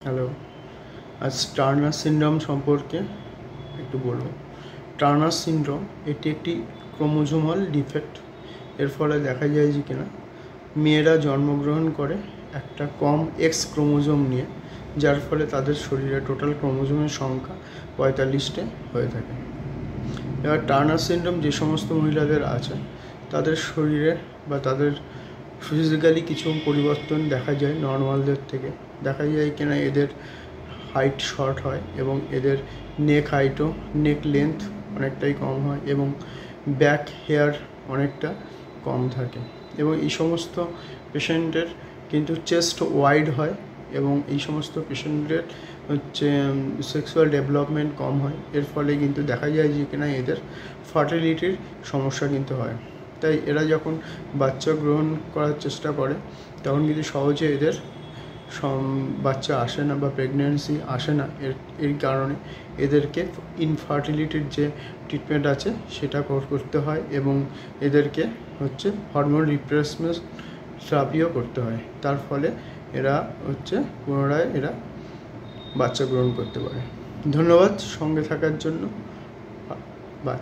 Hello, আজ Turner syndrome সম্পর্কে একটু বলবো। টার্নার সিনড্রোম এটি একটি ক্রোমোজোমাল ডিফেক্ট। এর ফলে দেখা যায় যে কিনা মেয়েরা জন্মগ্রহণ করে একটা কম এক্স ক্রোমোজোম নিয়ে, যার ফলে তাদের শরীরে টোটাল ক্রোমোজোমের সংখ্যা 45টে হয়ে থাকে। এবার টার্নার সিনড্রোম যে সমস্ত মহিলাদের আছে তাদের শরীরে বা তাদের ফিজিক্যালি কিছু পরিবর্তন দেখা যায় নর্মালদের থেকে। দেখা যায় কিনা এদের হাইট শর্ট হয় এবং এদের নেক হাইটও নেক লেন্থ অনেকটাই কম হয় এবং ব্যাক হেয়ার অনেকটা কম থাকে এবং এই সমস্ত পেশেন্টের কিন্তু চেস্ট ওয়াইড হয় এবং এই সমস্ত পেশেন্টের সেক্সুয়াল ডেভেলপমেন্ট কম হয়। এর ফলে কিন্তু দেখা যায় যে কিনা এদের ফার্টিলিটির সমস্যা কিন্তু হয়। তাই এরা যখন বাচ্চা গ্রহণ করার চেষ্টা করে তখন কিন্তু সহজে এদের বাচ্চা আসে না বা প্রেগন্যান্সি আসে না। এর কারণে এদেরকে ইনফার্টিলিটির যে ট্রিটমেন্ট আছে সেটা করতে হয় এবং এদেরকে হরমোন রিপ্লেসমেন্ট থেরাপিও করতে হয়। তার ফলে এরা পুনরায় বাচ্চা গ্রহণ করতে পারে। ধন্যবাদ সঙ্গে থাকার জন্য। বাই।